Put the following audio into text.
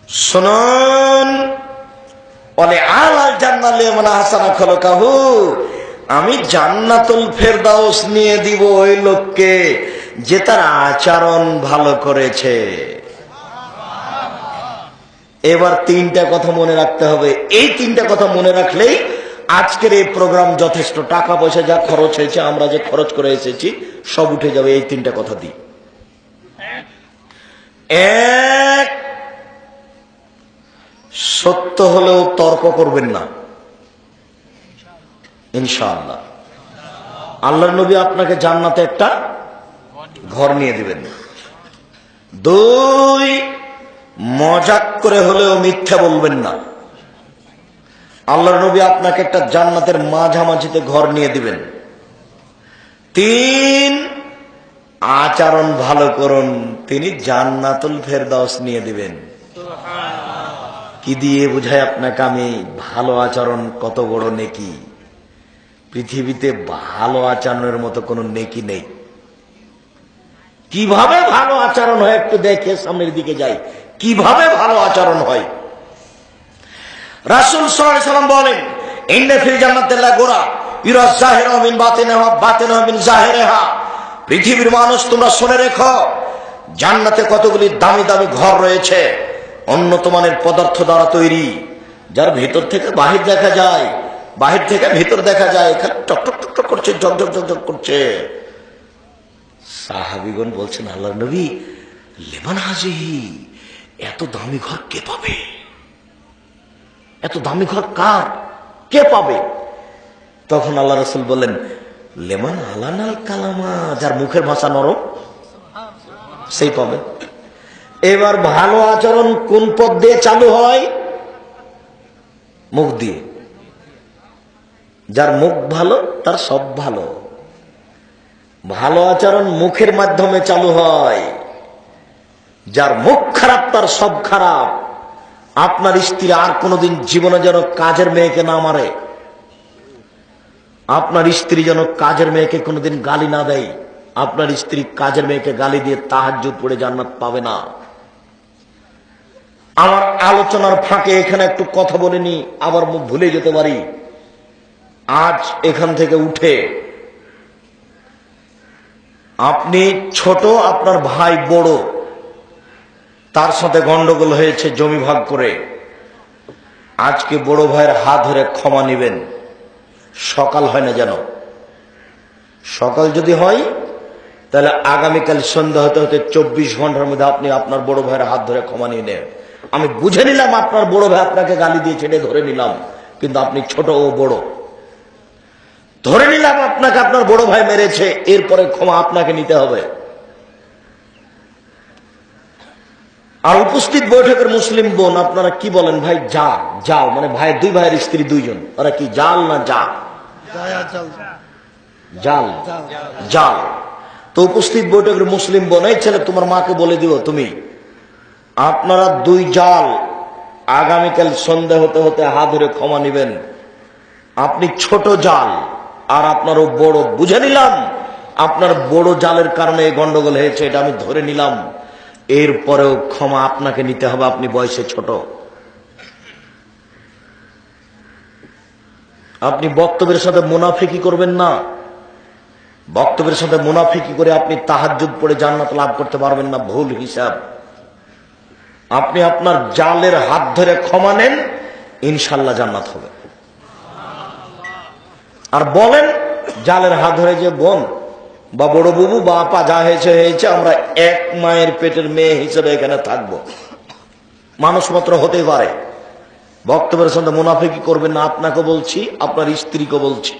শুনুন, আমি জান্নাতুল ফেরদাউস নিয়ে দিব ওই লোককে যে তার আচরণ ভালো করেছে। এবার তিনটা কথা মনে রাখতে হবে। এই তিনটা কথা মনে রাখলেই আজকের এই প্রোগ্রাম যথেষ্ট। টাকা পয়সা যা খরচ হয়েছে, আমরা যে খরচ করে এসেছি, সব উঠে যাবে এই তিনটা কথা দিই। এক, সত্য হলেও তর্ক করবেন না, ইনশাআল্লাহ। আল্লাহর নবী আপনাকে জান্নাতে একটা ঘর নিয়ে দিবেন। দুই, মজাক করে হলেও মিথ্যা বলবেন না। আল্লাহর নবী আপনাকে একটা জান্নাতের মাঝামাঝিতে ঘর নিয়ে দিবেন। তিন, আচরণ ভালো করুন, তিনি জান্নাতুল ফেরদাউস নিয়ে দিবেন। কি দিয়ে বুঝায় আপনাকে আমি ভালো আচরণ কত বড় নেকি? পৃথিবীতে ভালো আচরণের মতো কোনো নেকি নেই। কিভাবে ভালো আচরণ হয় একটু দেখে সামনের দিকে যাই। কিভাবে ভালো আচরণ হয়? রাসূল সাল্লাল্লাহু আলাইহি সাল্লাম বলেন, ইন্না ফিল জান্নাতি লাগুরা ইরা যাহিরা মিন বাতিনহা বাতিনহা মিন যাহিরিহা। পৃথিবীর মানুষ, তোমরা শুনে রেখো, জান্নাতে কতগুলি দামি দামি ঘর রয়েছে, উন্নত মানের পদার্থ দ্বারা তৈরি, যার ভিতর থেকে বাহির দেখা যায়, বাহির থেকে ভিতর দেখা যায়, এখানে টকটক টকটক করছে, ঝকঝক ঝকঝক করছে। সাহাবীগণ বলছেন, আল্লাহর নবী, লিমান হাজিহি, এত দামি ঘর কে পাবে? এত দামি ঘর কার, কে পাবে? তখন আল্লাহ রাসূল বললেন, লেমান আলানাল কালামা, যার মুখের ভাষা নরম, সেই পাবে। এবার ভালো আচরণ কোন পথ দিয়ে চালু হয়? মুখ দিয়ে। যার মুখ ভালো তার সব ভালো। ভালো আচরণ মুখের মাধ্যমে চালু হয়। যার মুখ খারাপ তার সব খারাপ। আপনার স্ত্রী আর কোনোদিন জীবনে যেন কাজের মেয়েকে না মারে, আপনার স্ত্রী যেন কাজের মেয়েকে কোনোদিন গালি না দেয়। আপনার স্ত্রী কাজের মেয়েকে গালি দিয়ে তাহাজ্জুদ পড়ে জান্নাত পাবে না। আমার আলোচনার ফাঁকে এখানে একটু কথা বলিনি, আবার মুখ ভুলে যেতে পারি। আজ এখান থেকে উঠে আপনি ছোট, আপনার ভাই বড়, তার সাথে গন্ডগোল হয়েছে জমি ভাগ করে, আজকে বড় ভাইয়ের হাত ধরে ক্ষমা নেবেন। সকাল হয় না যেন। সকাল যদি হয় তাহলে আগামীকাল সন্ধ্যা হতে হতে 24 ঘন্টার মধ্যে আপনি আপনার বড় ভাইয়ের হাত ধরে ক্ষমা নিয়ে নেন। আমি বুঝে নিলাম আপনার বড় ভাই আপনাকে গালি দিয়েছে, এটা ধরে নিলাম, কিন্তু আপনি ছোট ও বড়। ধরে নিলাম আপনাকে আপনার বড় ভাই মেরেছে, এরপরে ক্ষমা আপনাকে নিতে হবে। আর উপস্থিত বৈঠকের মুসলিম বোন, আপনারা কি বলেন? ভাই যা যাও, মানে ভাই, দুই ভাইয়ের স্ত্রী দুইজন, ওরা কি জাল না যা? জাল, জাল। তো উপস্থিত বৈঠকের মুসলিম বোন, এই ছেলে তোমার মাকে বলে দিও তুমি, আপনারা দুই জাল, আগামীকাল সন্ধ্যা হতে হতে হাত ধরে ক্ষমা নিবেন। আপনি ছোট জাল আর আপনারও বড়। বুঝে নিলাম আপনার বড় জালের কারণে গন্ডগোল হয়েছে, এটা আমি ধরে নিলাম। এরপরেও ক্ষমা আপনাকে নিতে হবে, আপনি বয়সে ছোট। আপনি বক্তব্যের সাথে মুনাফিকি করবেন না। বক্তব্যের সাথে মুনাফিকি করে আপনি তাহাজ্জুদ পড়ে জান্নাত লাভ করতে পারবেন না, ভুল হিসাব। আপনি আপনার জালের হাত ধরে ক্ষমা নেন, ইনশাল্লাহ জান্নাত হবে। আর বলেন জালের হাত ধরে যে বোন বা বড় বুবু বা আপা, যা হয়েছে হয়েছে, আমরা এক মায়ের পেটের মেয়ে হিসেবে এখানে থাকবো। মানুষ মাত্র হতে পারে। বক্তব্যের সাথে মুনাফিকি করবেন না, আপনাকে বলছি, আপনার স্ত্রীকে বলছি।